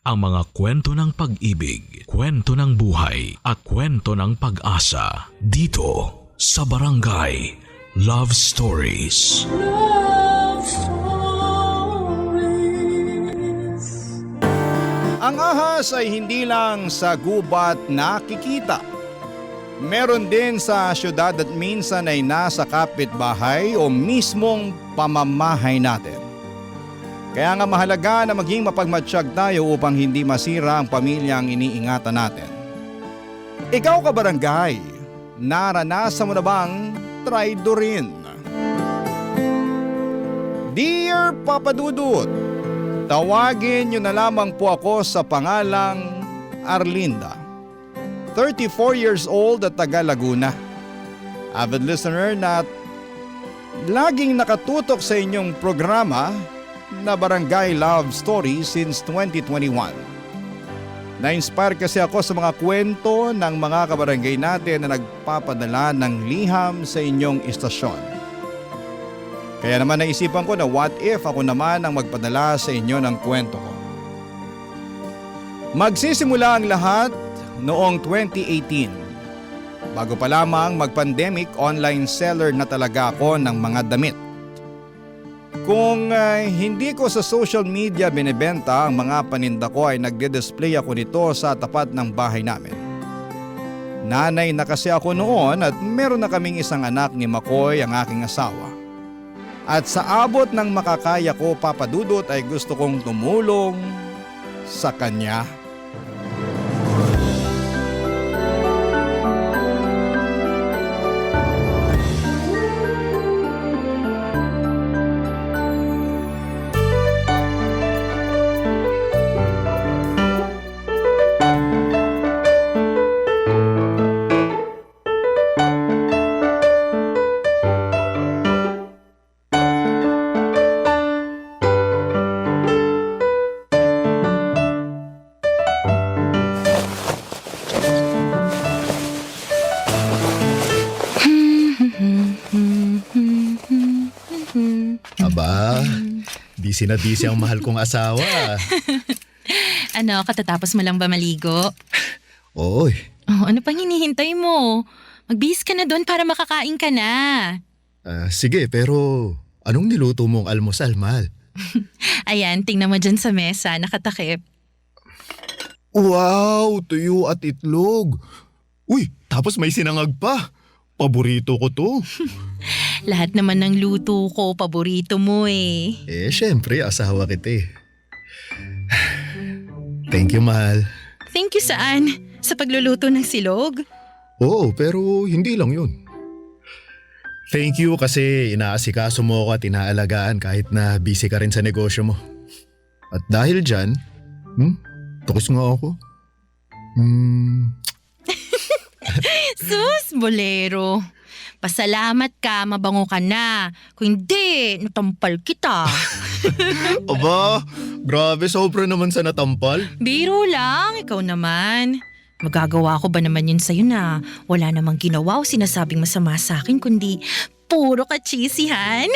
ang mga kwento ng pag-ibig, kwento ng buhay at kwento ng pag-asa dito sa Barangay Love Stories. Love Stories. Ang ahas ay hindi lang sa gubat nakikita. Meron din sa syudad at minsan ay nasa kapitbahay o mismong pamamahay natin. Kaya nga mahalaga na maging mapagmatsyag tayo upang hindi masira ang pamilyang iniingatan natin. Ikaw ka barangay, naranasan mo na bang traidorin? Dear Papa Dudut, tawagin niyo na lamang po ako sa pangalang Arlinda. 34 years old at taga Laguna. Avid listener na laging nakatutok sa inyong programa na Barangay Love Story since 2021. Na-inspire kasi ako sa mga kwento ng mga kabarangay natin na nagpapadala ng liham sa inyong istasyon. Kaya naman naisipan ko na what if ako naman ang magpadala sa inyo ng kwento ko. Magsisimula ang lahat noong 2018. Bago pa lamang mag-pandemic, online seller na talaga ako ng mga damit. Kung hindi ko sa social media binibenta ang mga paninda ko ay nagde-display ako nito sa tapat ng bahay namin. Nanay na kasi ako noon at meron na kaming isang anak ni Makoy, ang aking asawa. At sa abot ng makakaya ko, Papa Dudut, ay gusto kong tumulong sa kanya. Aba, busy na busy ang mahal kong asawa. Ano, katatapos mo lang ba maligo? Oy, Oh, ano pang hinihintay mo? Magbihis ka na doon para makakain ka na. sige pero anong niluto mong almusal, mahal? Ayan, tingnan mo dyan sa mesa, nakatakip. Wow, tuyo at itlog. Uy, tapos may sinangag pa. Paborito ko to. Lahat naman ng luto ko, paborito mo eh. Syempre, asawa kita eh. Thank you, mahal. Thank you saan? Sa pagluluto ng silog? Oo, pero hindi lang yun. Thank you kasi inaasikaso mo ako at inaalagaan kahit na busy ka rin sa negosyo mo. At dahil dyan, tukos nga ako. Sus, bolero. Pasalamat ka, mabango ka na. Kung hindi, natampal kita. Aba, grabe, sobra naman sa natampal. Biro lang, ikaw naman. Magagawa ko ba naman yun sa'yo na wala namang ginawa o sinasabing masama sa akin kundi puro ka-cheesyhan?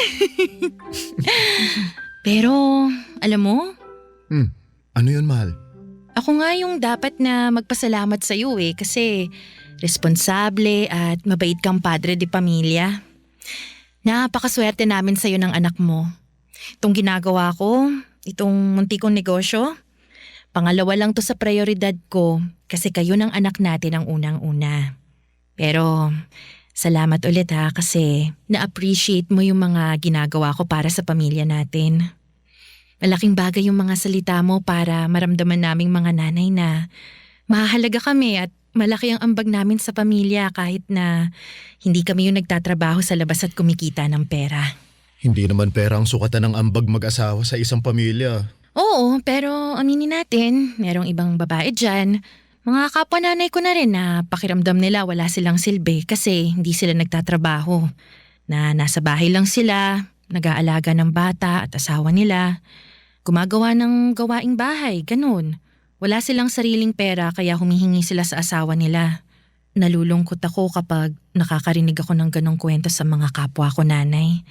Pero, alam mo? Ano yun, mahal? Ako nga yung dapat na magpasalamat sa'yo kasi responsable at mabait kang padre de pamilya. Napakaswerte namin sa'yo ng anak mo. Itong ginagawa ko, itong munti kong negosyo, pangalawa lang to sa prioridad ko kasi kayo ng anak natin ang unang-una. Pero salamat ulit kasi na-appreciate mo yung mga ginagawa ko para sa pamilya natin. Malaking bagay yung mga salita mo para maramdaman naming mga nanay na mahalaga kami at malaki ang ambag namin sa pamilya kahit na hindi kami yung nagtatrabaho sa labas at kumikita ng pera. Hindi naman pera ang sukatan ng ambag mag-asawa sa isang pamilya. Oo, pero aminin natin, merong ibang babae dyan. Mga kapwa nanay ko na rin na pakiramdam nila wala silang silbi kasi hindi sila nagtatrabaho. Na nasa bahay lang sila, nag-aalaga ng bata at asawa nila. Gumagawa ng gawaing bahay, ganun. Wala silang sariling pera kaya humihingi sila sa asawa nila. Nalulungkot ako kapag nakakarinig ako ng ganong kwento sa mga kapwa ko nanay.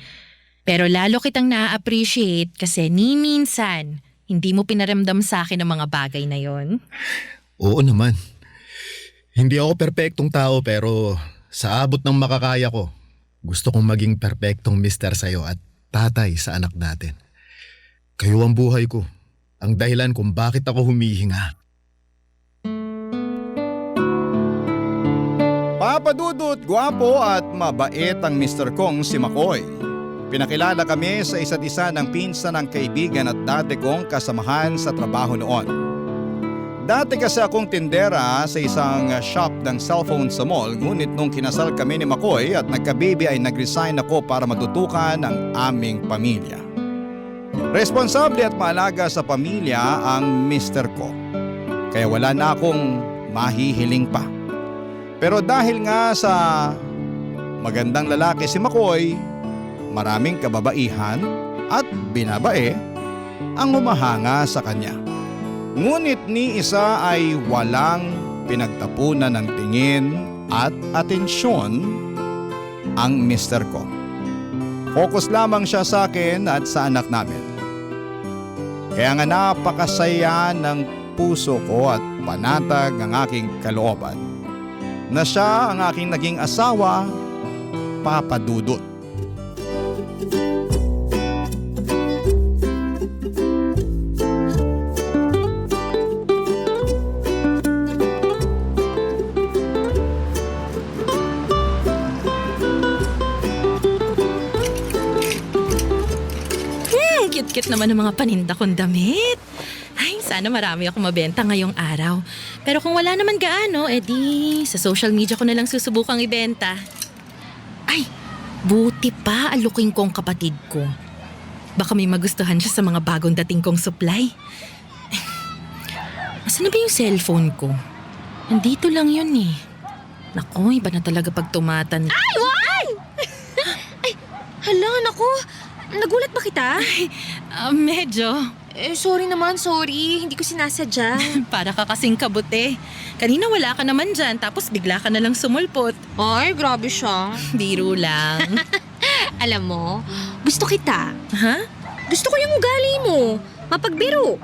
Pero lalo kitang na-appreciate kasi ni minsan Hindi mo pinaramdam sa akin ang mga bagay na yon. Oo naman. Hindi ako perpektong tao pero sa abot ng makakaya ko, gusto kong maging perpektong mister sa'yo at tatay sa anak natin. Kayo ang buhay ko. Ang dahilan kung bakit ako humihinga. Papa Dudut, gwapo at mabait ang Mr. Kong si Makoy. Pinakilala kami sa isa't isa ng pinsan ng kaibigan at dati kong kasamahan sa trabaho noon. Dati kasi akong tindera sa isang shop ng cellphone sa mall, ngunit nung kinasal kami ni Makoy at nagka-baby ay nag-resign ako para matutukan ang aming pamilya. Responsable at maalaga sa pamilya ang Mr. ko. Kaya wala na akong mahihiling pa. Pero dahil nga sa magandang lalaki si Makoy, maraming kababaihan at binabae ang humahanga sa kanya. Ngunit ni isa ay walang pinagtapunan ng tingin at atensyon ang Mr. ko. Focus lamang siya sa akin at sa anak namin. Kaya nga napakasaya ng puso ko at panatag ang aking kalooban na siya ang aking naging asawa, Papa Dudut. Cute-cute naman ng mga paninda kong damit. Ay, sana marami ako mabenta ngayong araw. Pero kung wala naman gaano, edi sa social media ko na lang susubukang ibenta. Ay, buti pa aluking kong kapatid ko. Baka may magustuhan siya sa mga bagong dating kong supply. Asan na ba yung cellphone ko? Nandito lang yun eh. Naku, iba na talaga pag tumatan. Ay, wag! Ay, hala, naku. Nagulat ba kita? Medyo. Sorry naman, sorry. Hindi ko sinasadya. Para ka kasing kabuti. Kanina wala ka naman dyan, tapos bigla ka na lang sumulpot. Ay, grabe siya. Biro lang. Alam mo, gusto kita. Ha? Gusto ko yung ugali mo. Mapagbiro.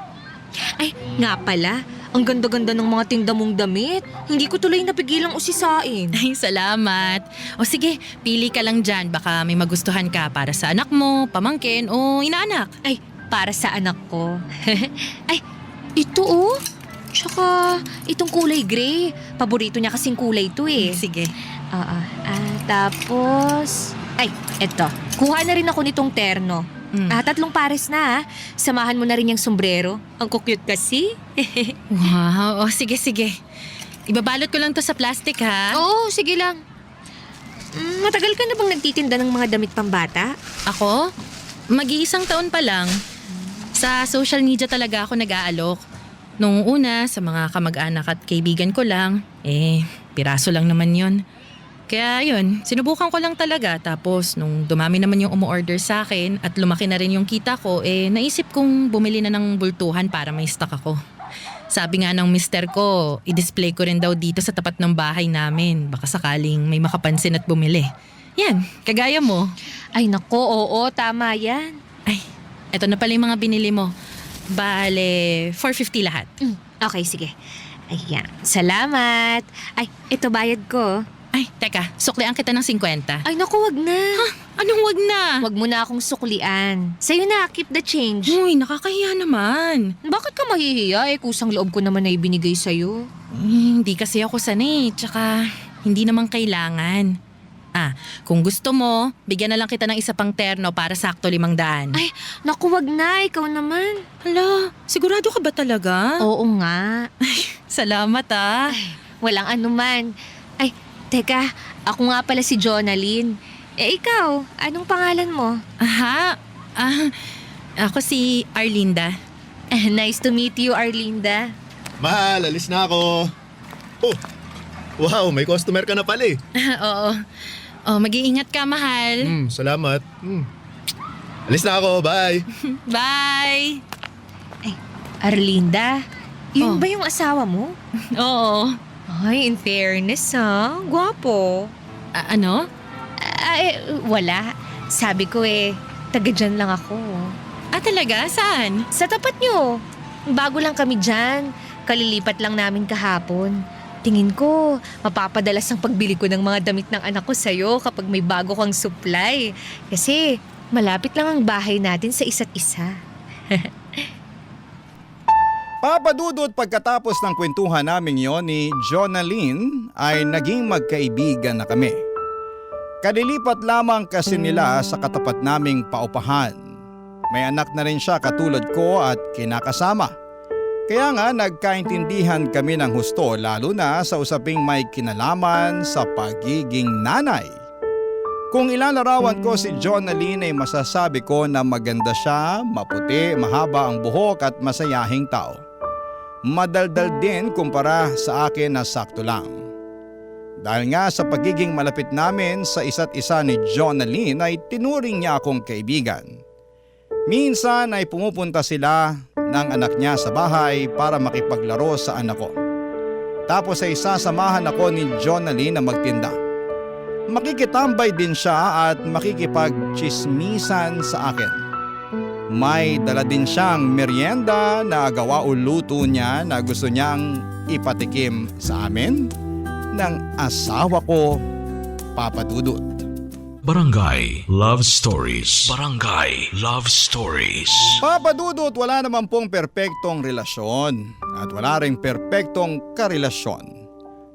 Ay, nga pala. Ang ganda-ganda ng mga tinda mong damit. Hindi ko tuloy napigilang usisain. Ay, salamat. O sige, pili ka lang dyan. Baka may magustuhan ka para sa anak mo, pamangkin o inaanak. Ay, para sa anak ko. Ay, ito oh. Tsaka, itong kulay gray. Paborito niya kasing kulay to eh. Sige. Oo. Tapos, ay, eto. Kuha na rin ako nitong terno. 3 pares na. Samahan mo na rin yung sombrero. Ang cute kasi. Wow. O sige. Ibabalot ko lang to sa plastic ha. Oo, sige lang. Matagal ka na bang nagtitinda ng mga damit pambata? Ako? Mag-iisang taon pa lang. Sa social media talaga ako nag-aalok. Nung una, sa mga kamag-anak at kaibigan ko lang, piraso lang naman yun. Kaya yun, sinubukan ko lang talaga. Tapos nung dumami naman yung umu-order sa akin at lumaki na rin yung kita ko, naisip kong bumili na ng bultuhan para may stock ako. Sabi nga ng mister ko, i-display ko rin daw dito sa tapat ng bahay namin. Baka sakaling may makapansin at bumili. Yan, kagaya mo. Ay nako, oo, tama yan. Ay, eto na pala yung mga binili mo. Bale, 450 lahat. Okay, sige. Ayan, salamat. Ay, ito bayad ko. Ay, teka, suklian kita ng 50. Ay naku, wag na. Anong wag na? Wag mo na akong suklian. Sa'yo na, keep the change. Uy, nakakahiya naman. Bakit ka mahihiya kusang loob ko naman na ibinigay sa'yo. Hindi kasi ako sanay, tsaka hindi naman kailangan. Kung gusto mo, bigyan na lang kita ng isa pang terno para sakto 500. Ay, naku, wag na, ikaw naman. Hala, sigurado ka ba talaga? Oo nga. Salamat Walang anuman. Ay, teka, ako nga pala si Jonaline. Ikaw, anong pangalan mo? Aha, ako si Arlinda. Nice to meet you, Arlinda. Mahal, alis na ako. Oh, wow, may customer ka na pala eh. Oo. Oh, mag-iingat ka, mahal. Salamat. Alis na ako, bye. Bye! Arlinda, yun Oh. ba yung asawa mo? Oo. Ay, in fairness gwapo. Ano? Ay, wala. Sabi ko taga dyan lang ako. Talaga? Saan? Sa tapat nyo. Bago lang kami dyan. Kalilipat lang namin kahapon. Tingin ko, mapapadalas ang pagbili ko ng mga damit ng anak ko sa'yo kapag may bago kang supply. Kasi malapit lang ang bahay natin sa isa't isa. Papa Dudut, pagkatapos ng kwentuhan namin yon ni Jonaline ay naging magkaibigan na kami. Kalilipat lamang kasi nila sa katapat naming paupahan. May anak na rin siya katulad ko at kinakasama. Kaya nga nagkaintindihan kami ng husto lalo na sa usaping may kinalaman sa pagiging nanay. Kung ilalarawan ko si Jonaline ay masasabi ko na maganda siya, maputi, mahaba ang buhok at masayahing tao. Madaldal din kumpara sa akin na sakto lang. Dahil nga sa pagiging malapit namin sa isa't isa ni Jonaline ay tinuring niya akong kaibigan. Minsan ay pumupunta sila ng anak niya sa bahay para makipaglaro sa anak ko. Tapos ay sasamahan ako ni Jonaline na magtinda. Makikitambay din siya at makikipagchismisan sa akin. May dala din siyang merienda na gawa o luto niya na gusto niyang ipatikim sa amin ng asawa ko, Papa Dudut. Barangay Love Stories. Barangay Love Stories. Papa Dudut, wala naman pong perpektong relasyon at wala ring perpektong karelasyon.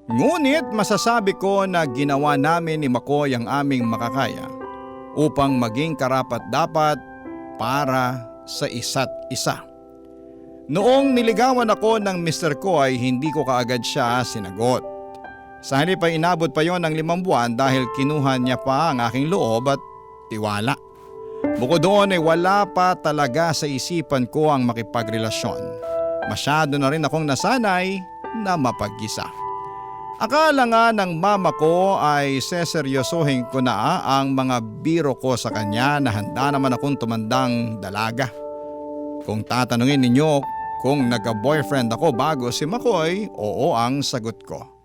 Ngunit masasabi ko na ginawa namin ni Makoy ang aming makakaya upang maging karapat-dapat para sa isa't isa. Noong niligawan ako ng mister ko ay hindi ko kaagad siya sinagot. Sa halip ay inabot pa yon ng 5 buwan dahil kinuha niya pa ang aking loob at tiwala. Bukod doon ay wala pa talaga sa isipan ko ang makipagrelasyon. Masyado na rin akong nasanay na mapag-isa. Akala nga ng mama ko ay seseryosohin ko na ang mga biro ko sa kanya na handa naman akong tumandang dalaga. Kung tatanungin ninyo kung nagka-boyfriend ako bago si Makoy, oo ang sagot ko.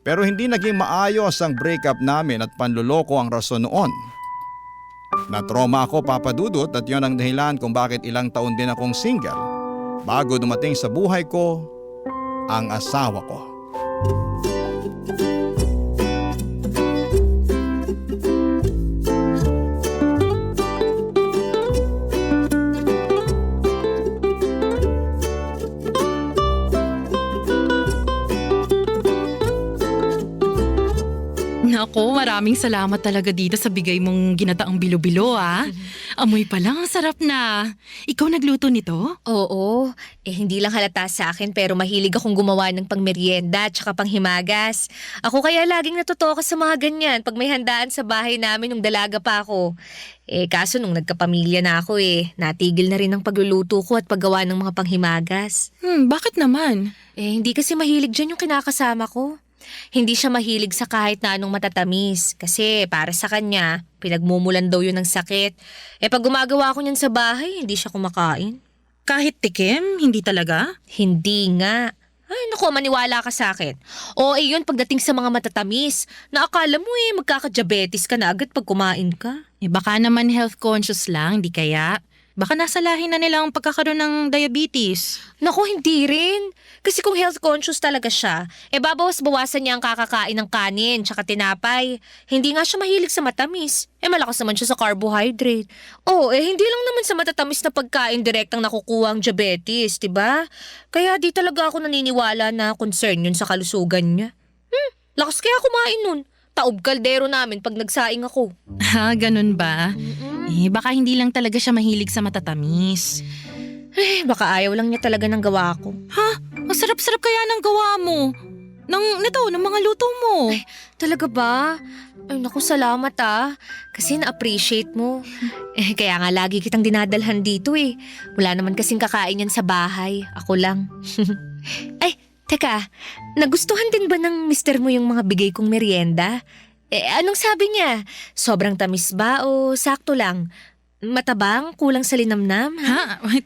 Pero hindi naging maayos ang breakup namin at panluloko ang rason noon. Natroma ako, Papa Dudut, at yon ang dahilan kung bakit ilang taon din akong single bago dumating sa buhay ko ang asawa ko. Naku, maraming salamat talaga dito sa bigay mong ginataang bilo-bilo Amoy pa lang, ang sarap na. Ikaw nagluto nito? Oo, hindi lang halata sa akin pero mahilig akong gumawa ng pangmeryenda at saka panghimagas. Ako kaya laging natutoka sa mga ganyan pag may handaan sa bahay namin nung dalaga pa ako. Kaso nung nagkapamilya na ako natigil na rin ang pagluluto ko at paggawa ng mga panghimagas. Bakit naman? Hindi kasi mahilig dyan yung kinakasama ko. Hindi siya mahilig sa kahit na anong matatamis kasi para sa kanya, pinagmumulan daw yun ng sakit. Pag gumagawa ko niyan sa bahay, hindi siya kumakain. Kahit tikim? Hindi talaga? Hindi nga. Ay naku, maniwala ka sa akin. Yun pagdating sa mga matatamis, na akala mo magkaka-diabetes ka na agad pag kumain ka. Baka naman health conscious lang, di kaya? Baka nasa lahi na nila ang pagkakaroon ng diabetes. Naku, hindi rin. Kasi kung health conscious talaga siya, babawas-bawasan niya ang kakakain ng kanin tsaka tinapay. Hindi nga siya mahilig sa matamis. Malakas naman siya sa carbohydrate. Hindi lang naman sa matatamis na pagkain direktang nakukuha ang diabetes, diba? Kaya di talaga ako naniniwala na concern yun sa kalusugan niya. Lakas kaya kumain nun. Taob kaldero namin pag nagsaing ako. Ganun ba? Baka hindi lang talaga siya mahilig sa matatamis. Baka ayaw lang niya talaga ng gawa ko. Ang sarap-sarap kaya ng gawa mo. Ng mga luto mo. Talaga ba? Ay naku, salamat Kasi na-appreciate mo. Kaya nga lagi kitang dinadalhan dito Wala naman kasing kakain yan sa bahay. Ako lang. Ay, teka. Nagustuhan din ba ng mister mo yung mga bigay kong merienda? Anong sabi niya? Sobrang tamis ba o sakto lang? Matabang? Kulang sa linamnam?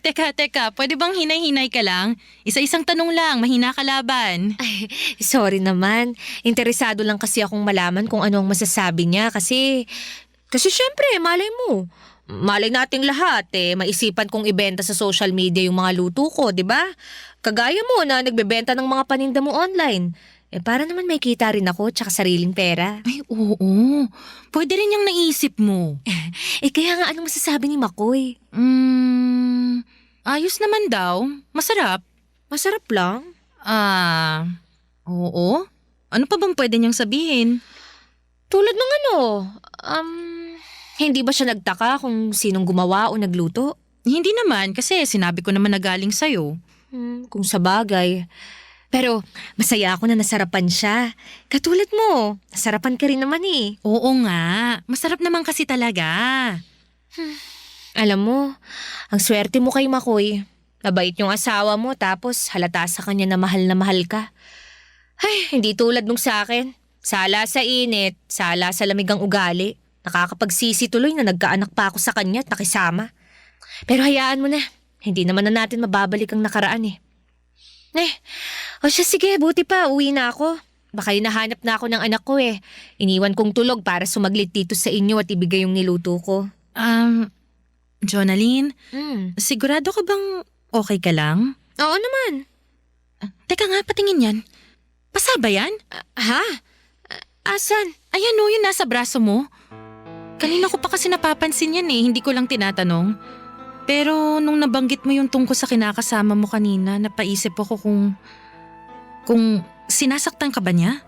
Teka. Pwede bang hinay-hinay ka lang? Isa-isang tanong lang, mahina ka laban. Ay, sorry naman. Interesado lang kasi akong malaman kung ano ang masasabi niya kasi syempre, malay mo. malay nating lahat maisipan kong ibenta sa social media yung mga luto ko, di ba? Kagaya mo na nagbebenta ng mga paninda mo online. Para naman may kita rin ako tsaka sariling pera. Ay, oo. Pwede rin yung naisip mo. Kaya nga anong masasabi ni Makoy? Ayos naman daw. Masarap. Masarap lang. Oo. Ano pa bang pwede niyang sabihin? Tulad ng hindi ba siya nagtaka kung sinong gumawa o nagluto? Hindi naman kasi sinabi ko naman na galing sa'yo. Kung sa bagay. Pero masaya ako na nasarapan siya. Katulad mo, nasarapan ka rin naman eh. Oo nga. Masarap naman kasi talaga. Alam mo, ang swerte mo kay Makoy. Nabait yung asawa mo tapos halata sa kanya na mahal ka. Ay, hindi tulad nung sa akin. Sala sa init, sala sa lamig ang ugali. Nakakapagsisi tuloy na nagkaanak pa ako sa kanya at nakisama. Pero hayaan mo na, hindi naman na natin mababalik ang nakaraan eh. Sige, buti pa, uwi na ako. Baka hinahanap na ako ng anak ko eh. Iniwan kong tulog para sumaglit dito sa inyo at ibigay yung niluto ko. Jonalyn, sigurado ka bang okay ka lang? Oo naman. Teka nga, patingin yan. Pasa ba yan? Ha? Asan? Ayan o, yun nasa braso mo. Kanina ko pa kasi napapansin yan eh, hindi ko lang tinatanong. Pero nung nabanggit mo yung tungkol sa kinakasama mo kanina, napaisip ako kung sinasaktan ka ba niya?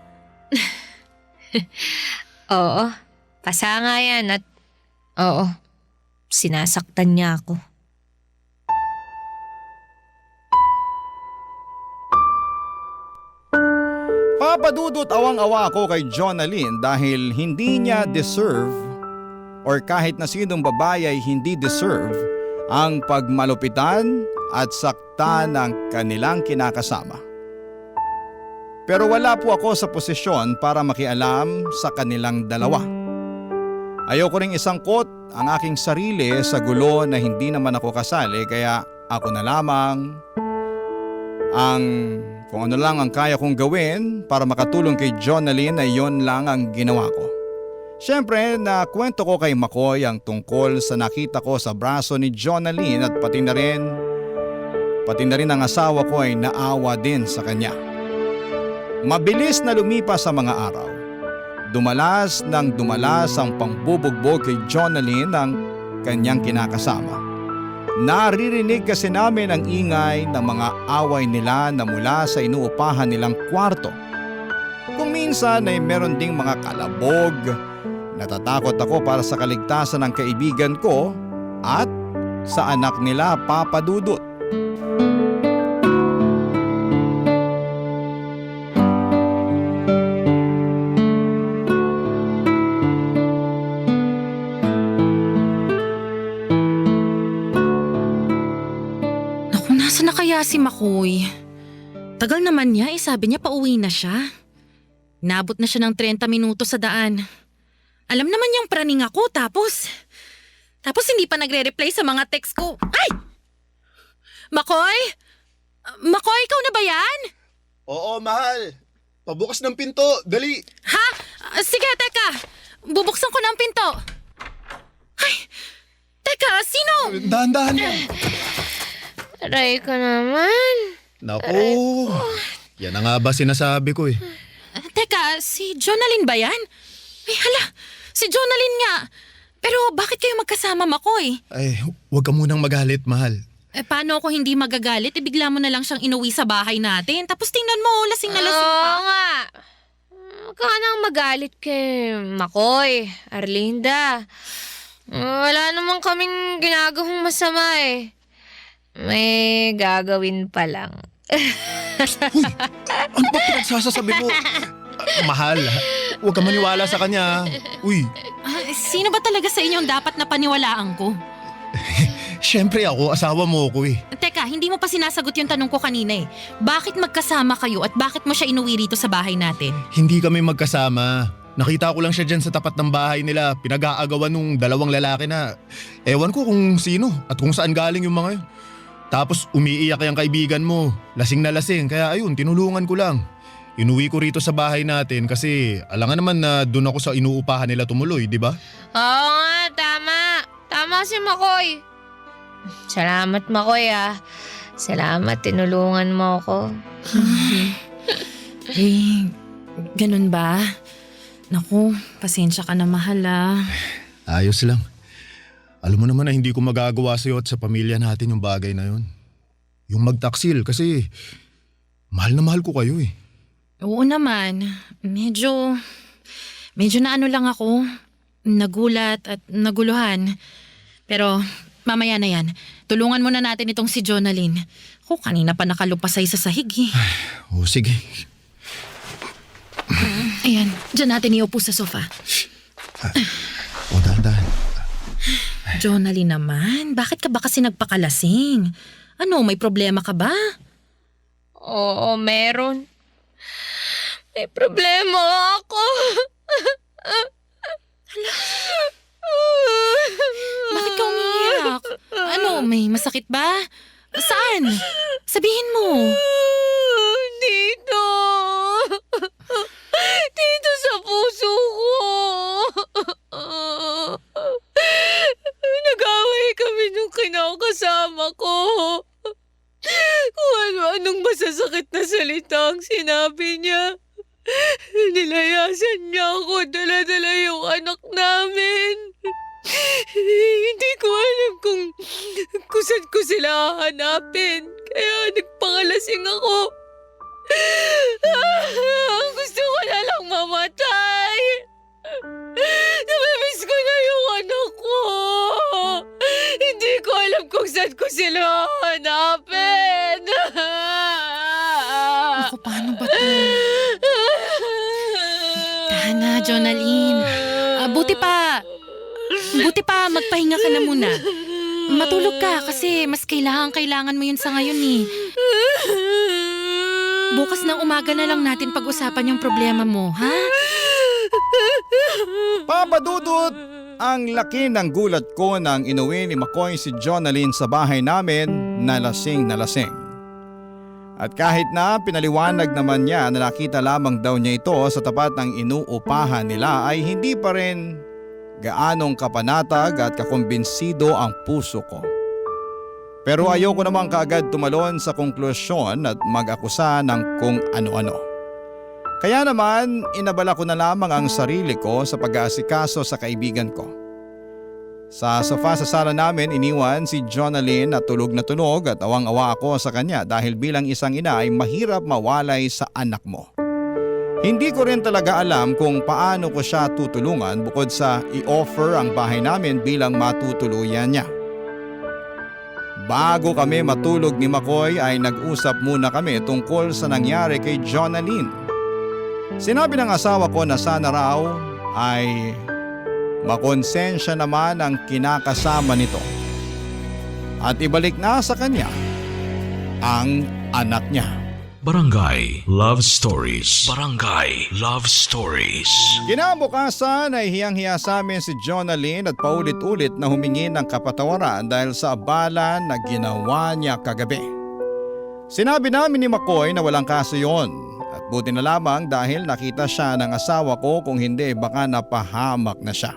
Oo, pasa nga yan at oo, sinasaktan niya ako. Papadudot awang-awa ako kay Jonalyn dahil hindi niya deserve or kahit na sinong babae ay hindi deserve ang pagmalupitan at sakta ng kanilang kinakasama. Pero wala po ako sa posisyon para makialam sa kanilang dalawa. Ayoko ring isangkot ang aking sarili sa gulo na hindi naman ako kasali kaya ako na lamang kung ano lang ang kaya kong gawin para makatulong kay Jonalyn ay yon lang ang ginawa ko. Siyempre, nakwento ko kay Makoy ang tungkol sa nakita ko sa braso ni Jonalyn at pati na rin ang asawa ko ay naawa din sa kanya. Mabilis na lumipas sa mga araw. Dumalas ang pangbubugbog kay Jonalyn ng kanyang kinakasama. Naririnig kasi namin ang ingay ng mga away nila na mula sa inuupahan nilang kwarto. Kung minsan ay meron ding mga kalabog. Natatakot ako para sa kaligtasan ng kaibigan ko at sa anak nila, Papa Dudut. Naku, nasa na kaya si Makoy? Tagal naman niya, sabi niya pauwi na siya. Nabot na siya ng 30 minuto sa daan. Alam naman niyang praning ako tapos hindi pa nagre-reply sa mga text ko. Ay! Makoy? Makoy, ikaw na ba yan? Oo, mahal. Pabukas ng pinto, dali. Ha? Sige, teka. Bubuksan ko na ang pinto. Ay! Teka, sino? Dahan-dahan lang. Aray ko naman. Naku, yan na nga ba sinasabi ko eh. Teka, si Jonalyn ba yan? Ay, hala, si Jonalyn nga. Pero bakit kayo magkasama, Makoy? Ay, huwag ka munang magalit, mahal. Paano ako hindi magagalit? Bigla mo na lang siyang inuwi sa bahay natin. Tapos tingnan mo, lasing na lasing pa. Oo nga. Huwag ka nang magalit kay Makoy, Arlinda. Wala naman kaming ginagawang masama eh. May gagawin pa lang. Ano ba pinagsasasabi mo? Mahal, huwag ka maniwala sa kanya. Uy, Sino ba talaga sa inyong dapat na paniwalaan ko? syempre ako, asawa mo ko eh. Teka, hindi mo pa sinasagot yung tanong ko kanina eh. Bakit magkasama kayo at bakit mo siya inuwi rito sa bahay natin? Hindi kami magkasama. Nakita ko lang siya dyan sa tapat ng bahay nila. Pinag-aagawan nung dalawang lalaki na ewan ko kung sino at kung saan galing yung mga yun. Tapos umiiyak yung kaibigan mo. Lasing na lasing, kaya ayun, tinulungan ko lang. Inuwi ko rito sa bahay natin kasi alangan naman na doon ako sa inuupahan nila tumuloy, di ba? Oo nga, tama. Tama si Makoy. Salamat, Makoy ah. Salamat, tinulungan mo ako. Eh, ganun ba? Naku, pasensya ka na mahal ah. Ayos lang. Alam mo naman na hindi ko magagawa sa'yo at sa pamilya natin yung bagay na yun. Yung magtaksil kasi mahal na mahal ko kayo eh. Oo naman, medyo na ano lang ako. Nagulat at naguluhan. Pero mamaya na yan. Tulungan muna natin itong si Jonalyn. Kanina pa nakalupasay sa sahig eh. O sige. Ayan, dyan natin iupo sa sofa. O dahan-dahan. Jonalyn naman, bakit ka ba kasi nagpakalasing? Ano, may problema ka ba? Oo, meron. May problema ako. Bakit ka umiiyak? Ano, may masakit ba? Saan? Sabihin mo. Dito. Dito sa puso ko. Nag-away kami nung kinakasama ko. Kung ano-anong masasakit na salita ang sinabi niya. Nilayasan niya ako, dala-dala yung anak namin. Hindi ko alam kung saan ko sila hahanapin. Kaya nagpangalasing ako. Gusto ko na lang mamatay. Namimiss ko na yung anak ko. Hindi ko alam kung saan ko sila hahanapin. Ako, paano ba to? Tahan na, Jonalyn. Buti pa, magpahinga ka na muna. Matulog ka kasi mas kailangan mo yun sa ngayon eh. Bukas ng umaga na lang natin pag-usapan yung problema mo, ha? Papa Dudut, ang laki ng gulat ko nang inuwi ni Makoy si Jonalyn sa bahay namin na lasing na lasing. At kahit na pinaliwanag naman niya na nakita lamang daw niya ito sa tapat ng inuupahan nila ay hindi pa rin gaanong kapanatag at kakumbinsido ang puso ko. Pero ayoko namang kaagad tumalon sa konklusyon at mag-akusa ng kung ano-ano. Kaya naman, inabala ko na lamang ang sarili ko sa pag-aasikaso sa kaibigan ko. Sa sofa sa sala namin, iniwan si Jonalyn at tulog at awang-awa ako sa kanya dahil bilang isang ina ay mahirap mawalay sa anak mo. Hindi ko rin talaga alam kung paano ko siya tutulungan bukod sa i-offer ang bahay namin bilang matutuluyan niya. Bago kami matulog ni Makoy ay nag-usap muna kami tungkol sa nangyari kay Jonalyn. Sinabi ng asawa ko na sana raw ay makonsensya naman ang kinakasama nito at ibalik na sa kanya ang anak niya. Barangay Love Stories. Barangay Love Stories. Kinabukasan ay hiyang-hiya sa amin si Jonalyn at paulit-ulit na humingi ng kapatawaran dahil sa abala na ginawa niya kagabi. Sinabi namin ni Makoy na walang kaso yon at buti na lamang dahil nakita siya ng asawa ko, kung hindi baka napahamak na siya.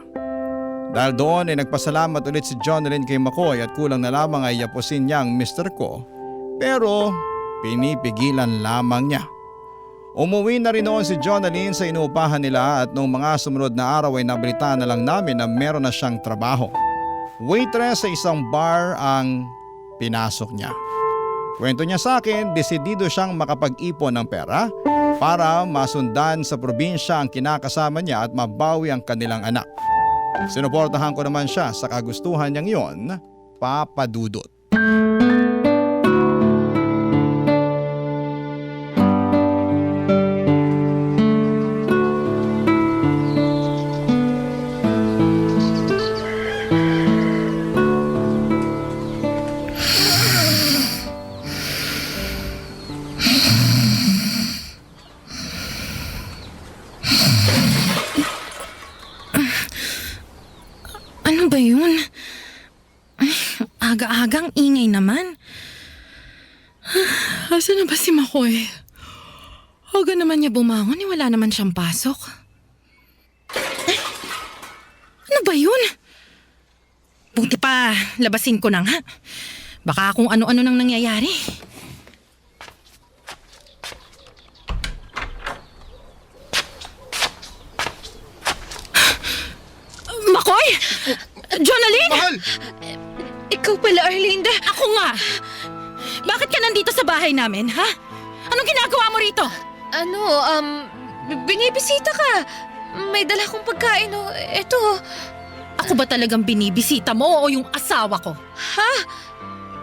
Dahil doon ay nagpasalamat ulit si Jonalyn kay Makoy at kulang na lamang ay yapusin niya ang mister ko, pero pinipigilan lamang niya. Umuwi na rin noon si Jonalyn sa inuupahan nila at noong mga sumunod na araw ay nabalita na lang namin na meron na siyang trabaho. Waitress sa isang bar ang pinasok niya. Kwento niya sa akin, desidido siyang makapag-ipon ng pera para masundan sa probinsya ang kinakasama niya at mabawi ang kanilang anak. Sinuportahan ko naman siya sa kagustuhan niyang yon, Papa Dudut. Ano ba yun? Ay, aga-agang ingay naman. Asa na ba si Makoy? Aga naman niya bumangon, wala naman siyang pasok. Ay, ano ba yun? Buti pa, labasin ko na nga. Baka kung ano-ano nang nangyayari. Makoy! Jonalyn! Mahal! Ikaw pala, Arlinda. Ako nga! Bakit ka nandito sa bahay namin, ha? Anong ginagawa mo rito? Binibisita ka. May dala kong pagkain, oh. Eto. Ako ba talagang binibisita mo o yung asawa ko? Ha?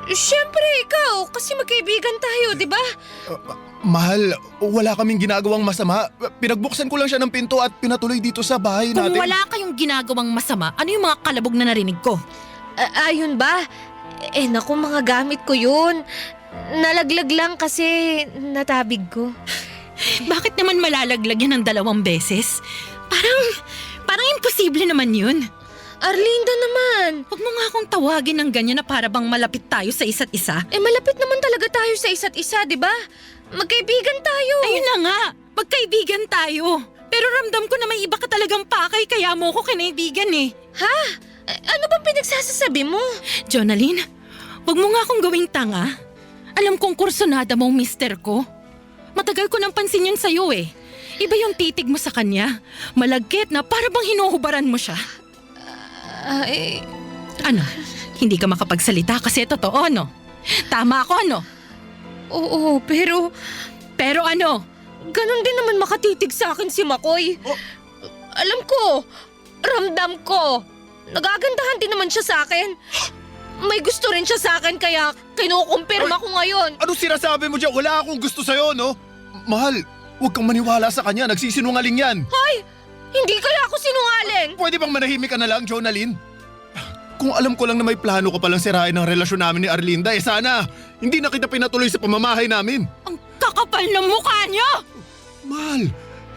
Siyempre, ikaw. Kasi magkaibigan tayo, di ba? Mahal, wala kaming ginagawang masama. Pinagbuksan ko lang siya ng pinto at pinatuloy dito sa bahay Kung natin. wala kayong ginagawang masama, ano yung mga kalabog na narinig ko? Ayun ba? Naku, mga gamit ko yun. Nalaglag lang kasi natabig ko. Bakit naman malalaglag yan ng 2 beses? Parang imposible naman yun. Arlinda naman. Huwag mo nga akong tawagin ng ganyan na para bang malapit tayo sa isa't isa. Malapit naman talaga tayo sa isa't isa, di ba? Magkaibigan tayo. Ayun na nga, magkaibigan tayo. Pero ramdam ko na may iba ka talagang pakay kaya mo ko kinaibigan eh. Ha? Ano bang pinagsasasabi mo? Jonalyn, huwag mo nga akong gawing tanga. Alam kong kursunada mong mister ko. Matagal ko nang pansin yun sa'yo eh. Iba yung titig mo sa kanya. Malagkit na para bang hinuhubaran mo siya. Ano? Hindi ka makapagsalita kasi totoo, no? Tama ako, no? Oo, pero Pero ano? ganun din naman makatitig sa akin si Makoy. Alam ko, ramdam ko. Nagagandahan din naman siya sa akin. May gusto rin siya sa akin kaya kinukumpirma ko ngayon. Ano sinasabi mo dyan? Wala akong gusto sa'yo, no? Mahal, huwag kang maniwala sa kanya. Nagsisinungaling yan. Hoy! Hindi kaya ako sinungaling. Pwede bang manahimik ka na lang, Jonalyn? Kung alam ko lang na may plano ka palang sirain ang relasyon namin ni Arlinda, sana hindi na kita pinatuloy sa pamamahay namin. Ang kakapal ng mukha niyo!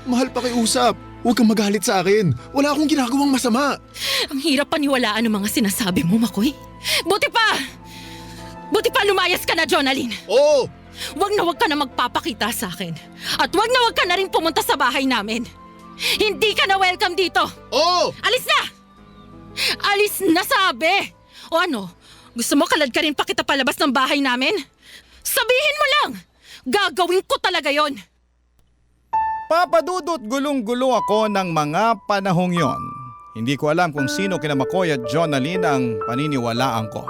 Mahal pakiusap. Huwag kang magalit sa akin. Wala akong ginagawang masama. Ang hirap paniwalaan ang mga sinasabi mo, Makoy. Buti pa lumayas ka na, Jonalyn. Oo! Huwag ka na magpapakita sa akin. At huwag ka na rin pumunta sa bahay namin. Hindi ka na welcome dito. Oo! Alis na! Alis na sabi! O ano, gusto mo kalad ka rin pa kita palabas ng bahay namin? Sabihin mo lang! Gagawin ko talaga yon. Papadudot gulong-gulo ako ng mga panahong yon. Hindi ko alam kung sino kina Makoy at Jonalyn ang paniniwalaan ko.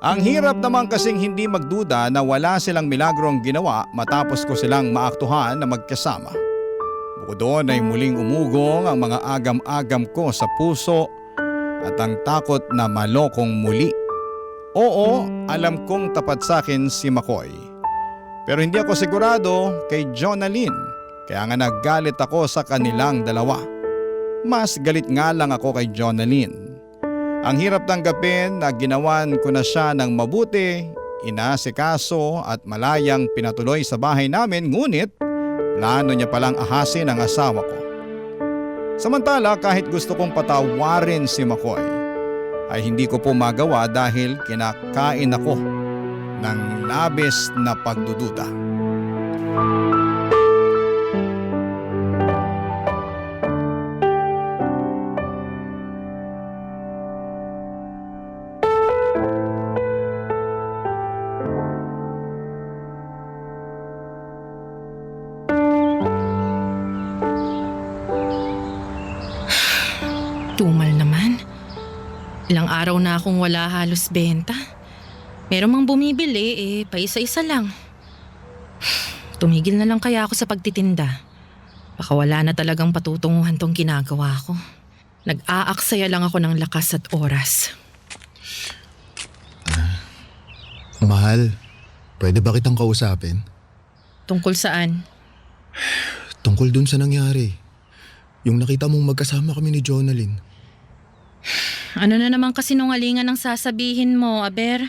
Ang hirap naman kasing hindi magduda na wala silang milagrong ginawa matapos ko silang maaktuhan na magkasama. Bukod doon ay muling umugong ang mga agam-agam ko sa puso at ang takot na malokong muli. Oo, alam kong tapat sa akin si Makoy. Pero hindi ako sigurado kay Jonalyn. Kaya nga naggalit ako sa kanilang dalawa. Mas galit nga lang ako kay Jonalyn. Ang hirap tanggapin na ginawan ko na siya ng mabuti, inasikaso at malayang pinatuloy sa bahay namin, ngunit plano niya palang ahasin ang asawa ko. Samantala kahit gusto kong patawarin si Makoy, ay hindi ko po magawa dahil kinakain ako ng labis na pagdududa. Tumal naman. Ilang araw na akong wala halos benta. Meron mang bumibili, paisa-isa lang. Tumigil na lang kaya ako sa pagtitinda. Baka wala na talagang patutunguhan tong ginagawa ko. Nag-aaksaya lang ako ng lakas at oras. Mahal, pwede ba kitang kausapin? Tungkol saan? Tungkol dun sa nangyari. Yung nakita mong magkasama kami ni Jonalyn. Ano na naman kasinungalingan ang sasabihin mo, Aber?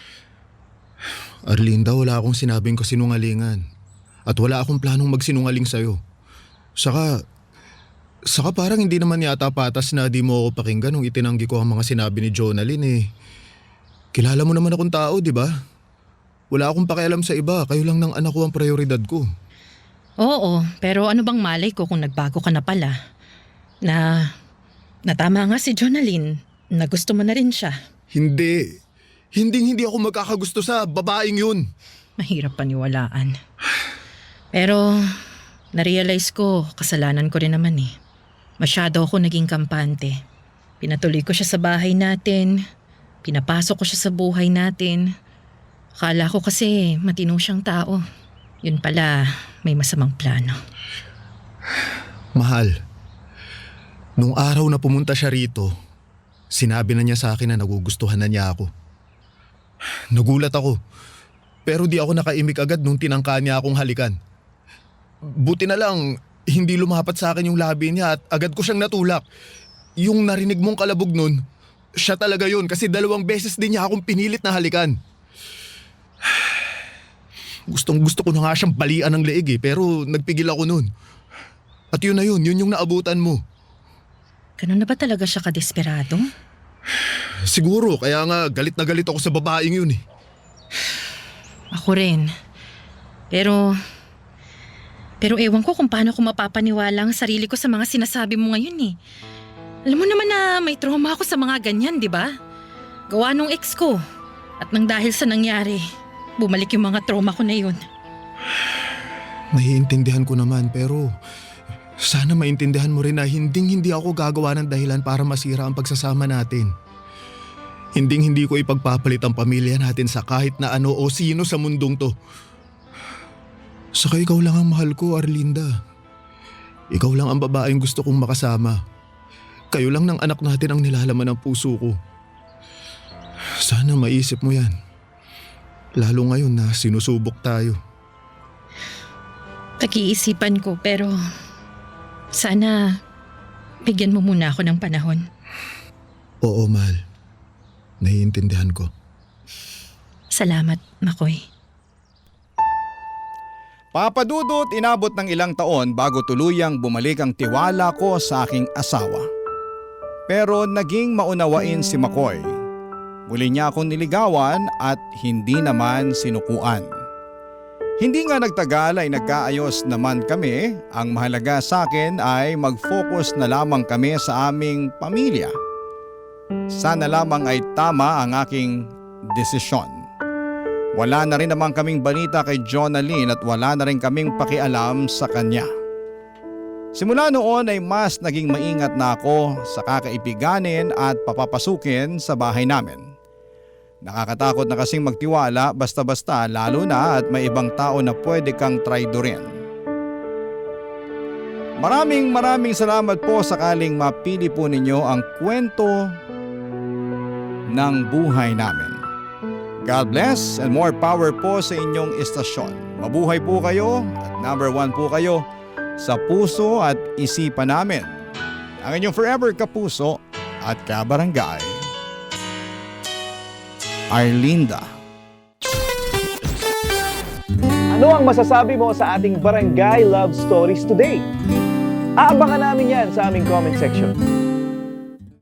Arlinda, wala akong sinabing kasinungalingan. At wala akong planong magsinungaling sa'yo. Saka parang hindi naman yata patas na di mo ako pakinggan nung itinanggi ko ang mga sinabi ni Jonalyn eh. Kilala mo naman akong tao, di ba? Wala akong pakialam sa iba, kayo lang ng anak ko ang prioridad ko. Oo, pero ano bang malay ko kung nagbago ka na pala? Na tama nga si Jonalyn, na gusto mo na rin siya. Hindi. Hindi ako magkakagusto sa babaeng yun. Mahirap paniwalaan. Pero narealize ko, kasalanan ko rin naman eh. Masyado ako naging kampante. Pinatuloy ko siya sa bahay natin. Pinapasok ko siya sa buhay natin. Akala ko kasi matino siyang tao. Yun pala, may masamang plano. Mahal, nung araw na pumunta siya rito, sinabi na niya sa akin na nagugustuhan na niya ako. Nagulat ako, pero di ako nakaimik agad nung tinangka niya akong halikan. Buti na lang, hindi lumapat sa akin yung labi niya at agad ko siyang natulak. Yung narinig mong kalabog nun, siya talaga yun kasi 2 beses din niya akong pinilit na halikan. Gustong gusto ko na nga siyang balian ng leeg pero nagpigil ako nun. At yun na yun yung naabutan mo. Ganun na ba talaga siya kadesperado? Siguro, kaya nga galit na galit ako sa babaeng yun eh. Ako rin. Pero ewan ko kung paano ko mapapaniwala ang sarili ko sa mga sinasabi mo ngayon eh. Alam mo naman na may trauma ako sa mga ganyan, di ba? Gawa nung ex ko. At nang dahil sa nangyari, bumalik yung mga trauma ko na yun. Naiintindihan ko naman pero sana maintindihan mo rin na hindi ako gagawa ng dahilan para masira ang pagsasama natin. Hindi ko ipagpapalit ang pamilya natin sa kahit na ano o sino sa mundong to. Saka ikaw lang ang mahal ko, Arlinda. Ikaw lang ang babaeng gusto kong makasama. Kayo lang ng anak natin ang nilalaman ng puso ko. Sana maisip mo yan. Lalo ngayon na sinusubok tayo. Pag-iisipan ko pero sana bigyan mo muna ako ng panahon. Oo, mahal. Naiintindihan ko. Salamat, Makoy. Papa Dudut, inabot ng ilang taon bago tuluyang bumalik ang tiwala ko sa aking asawa. Pero naging maunawain si Makoy. Muli niya akong niligawan at hindi naman sinukuan. Hindi nga nagtagal ay nagkaayos naman kami. Ang mahalaga sa akin ay mag-focus na lamang kami sa aming pamilya. Sana lamang ay tama ang aking desisyon. Wala na rin naman kaming balita kay Jonalyn at wala na rin kaming pakialam sa kanya. Simula noon ay mas naging maingat na ako sa kakaibiganin at papapasukin sa bahay namin. Nakakatakot na kasing magtiwala basta-basta lalo na at may ibang tao na pwede kang traidorin. Maraming salamat po sakaling mapili po ninyo ang kwento ng buhay namin. God bless and more power po sa inyong istasyon. Mabuhay po kayo at number 1 po kayo sa puso at isipan namin. Ang inyong forever kapuso at kabarangay, Arlinda. Ano ang masasabi mo sa ating Barangay Love Stories today? Aabangan namin yan sa aming comment section.